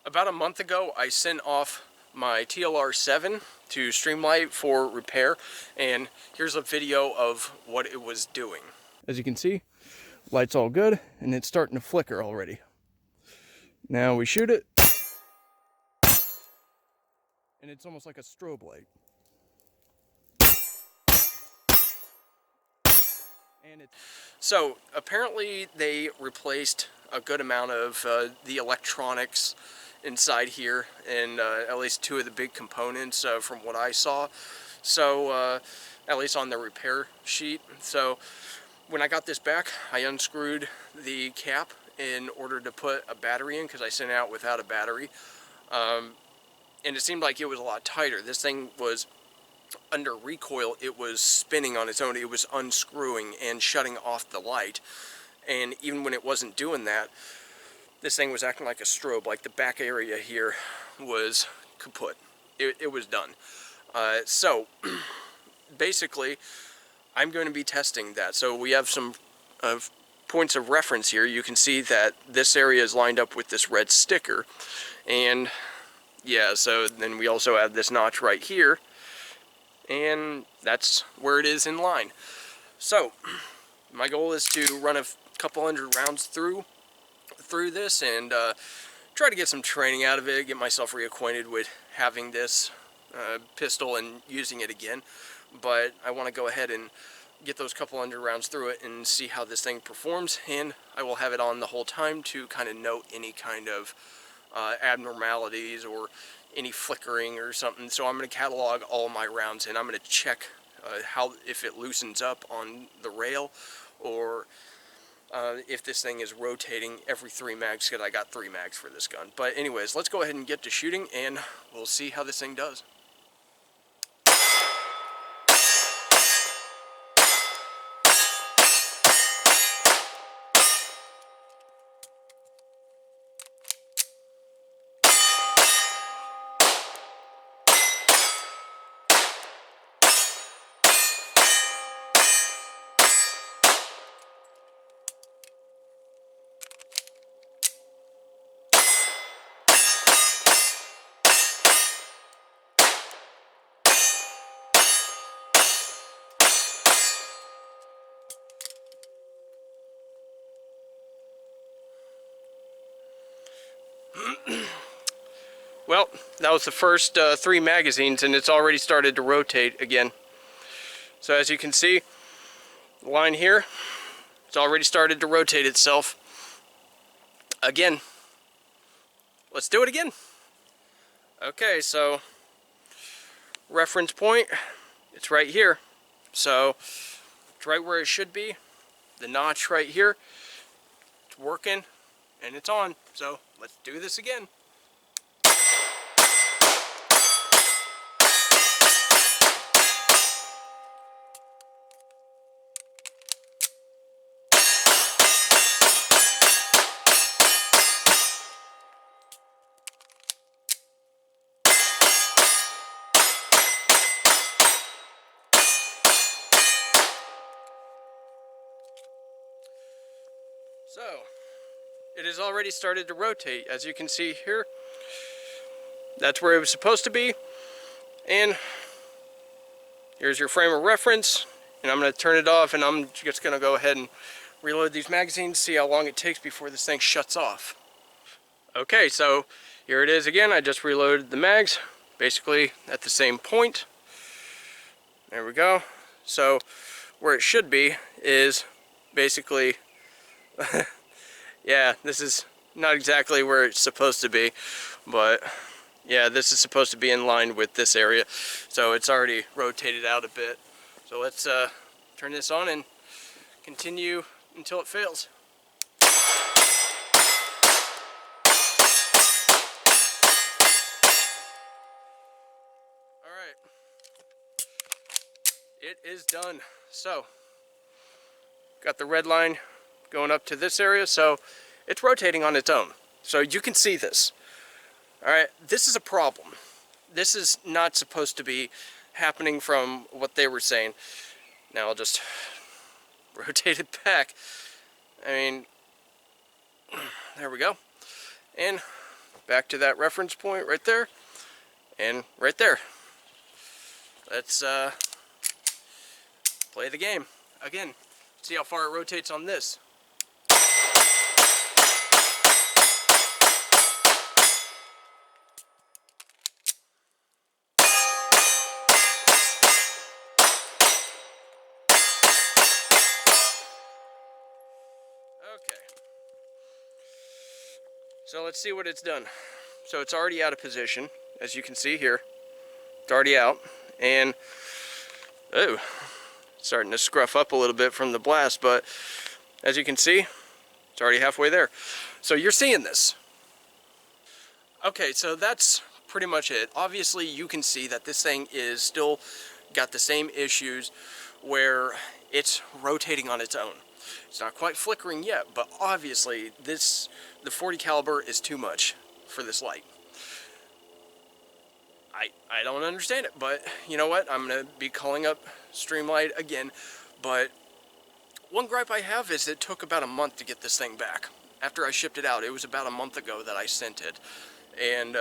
About a month ago, I sent off my TLR7 to Streamlight for repair, and here's a video of what it was doing. As you can see, light's all good, and it's starting to flicker already. Now we shoot it, and it's almost like a strobe light. So apparently they replaced a good amount of the electronics inside here, and at least two of the big components from what I saw. So at least on the repair sheet. So when I got this back, I unscrewed the cap in order to put a battery in, because I sent it out without a battery. And it seemed like it was a lot tighter. This thing was under recoil, it was spinning on its own. It was unscrewing and shutting off the light. And even when it wasn't doing that, this thing was acting like a strobe. Like the back area here was kaput. It was done. So basically, I'm going to be testing that. So we have some points of reference here. You can see that this area is lined up with this red sticker. And yeah, so then we also have this notch right here. And that's where it is in line. So my goal is to run a couple hundred rounds through this and try to get some training out of it, get myself reacquainted with having this pistol and using it again. But I want to go ahead and get those couple hundred rounds through it and see how this thing performs, and I will have it on the whole time to kind of note any kind of abnormalities or any flickering or something. So I'm going to catalog all my rounds, and I'm going to check if it loosens up on the rail, or if this thing is rotating every 3 mags, because I got 3 mags for this gun. But anyways, let's go ahead and get to shooting, and we'll see how this thing does. Well, that was the first 3 magazines, and it's already started to rotate again. So as you can see, the line here, it's already started to rotate itself again. Let's do it again. Okay, so reference point, it's right here. So it's right where it should be. The notch right here, it's working and it's on. So let's do this again. So, it has already started to rotate, as you can see here. That's where it was supposed to be. And here's your frame of reference. And I'm going to turn it off, and I'm just going to go ahead and reload these magazines, see how long it takes before this thing shuts off. Okay, so here it is again. I just reloaded the mags, basically at the same point. There we go. So, where it should be is basically... yeah, this is not exactly where it's supposed to be, but yeah, this is supposed to be in line with this area, so it's already rotated out a bit. So let's turn this on and continue until it fails. Alright, it is done. So, got the red line going up to this area, so it's rotating on its own. So you can see this. Alright, this is a problem. This is not supposed to be happening from what they were saying. Now I'll just rotate it back. I mean, there we go. And back to that reference point right there, and right there. Let's play the game again. See how far it rotates on this. Okay. So let's see what it's done. So it's already out of position, as you can see here. It's already out, and oh, starting to scruff up a little bit from the blast, but as you can see, it's already halfway there. So you're seeing this. Okay, so that's pretty much it. Obviously, you can see that this thing is still got the same issues where it's rotating on its own. It's not quite flickering yet, but obviously the 40 caliber is too much for this light. I don't understand it, but you know what? I'm going to be calling up Streamlight again, but one gripe I have is it took about a month to get this thing back. After I shipped it out, it was about a month ago that I sent it, and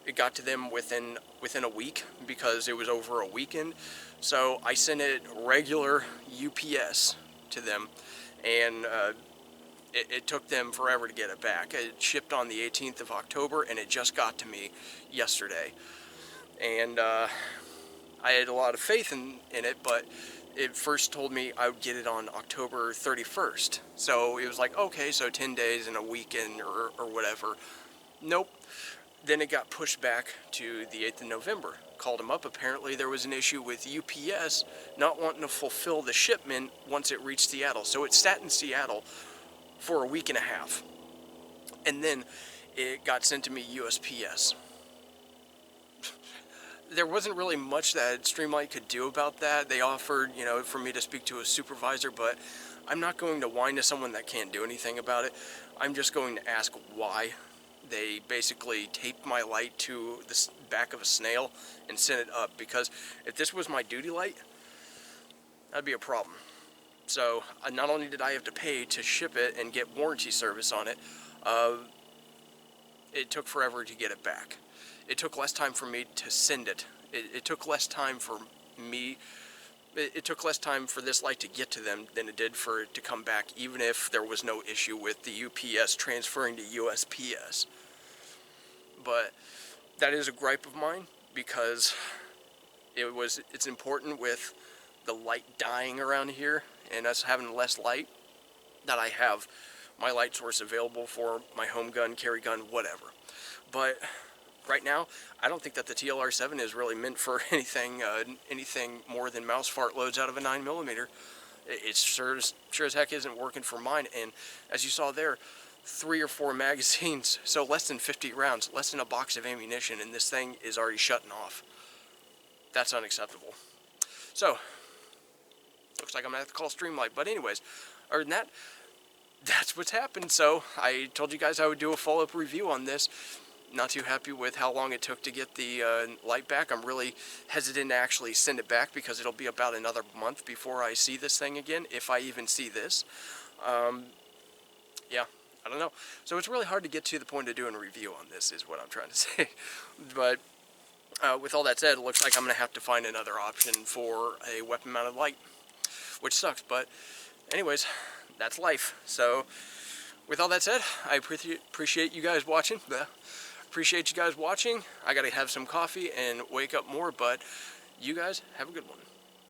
it got to them within a week because it was over a weekend. So I sent it regular UPS to them, and it took them forever to get it back. It shipped on the 18th of October, and it just got to me yesterday. And I had a lot of faith in it, but it first told me I would get it on October 31st. So it was like, okay, so 10 days and a weekend or whatever. Nope. Then it got pushed back to the 8th of November. Called them up. Apparently there was an issue with UPS not wanting to fulfill the shipment once it reached Seattle. So it sat in Seattle for a week and a half. And then it got sent to me USPS. There wasn't really much that Streamlight could do about that. They offered, you know, for me to speak to a supervisor, but I'm not going to whine to someone that can't do anything about it. I'm just going to ask why they basically taped my light to the back of a snail and sent it up, because if this was my duty light, that'd be a problem. So not only did I have to pay to ship it and get warranty service on it, it took forever to get it back. It took less time for me to send it. It took less time for me. It took less time for this light to get to them than it did for it to come back, even if there was no issue with the UPS transferring to USPS. But that is a gripe of mine, because it's important with the light dying around here and us having less light, that I have my light source available for my home gun, carry gun, whatever. But right now, I don't think that the TLR7 is really meant for anything more than mouse fart loads out of a 9mm. It sure as heck isn't working for mine. And as you saw there, 3 or 4 magazines, so less than 50 rounds, less than a box of ammunition, and this thing is already shutting off. That's unacceptable. So, looks like I'm gonna have to call Streamlight. But anyways, other than that, that's what's happened. So I told you guys I would do a follow-up review on this. Not too happy with how long it took to get the light back. I'm really hesitant to actually send it back, because it'll be about another month before I see this thing again, if I even see this. Yeah, I don't know. So it's really hard to get to the point of doing a review on this, is what I'm trying to say. But with all that said, it looks like I'm going to have to find another option for a weapon-mounted light, which sucks. But anyways, that's life. So with all that said, I appreciate you guys watching. Appreciate you guys watching. I gotta have some coffee and wake up more, but you guys have a good one.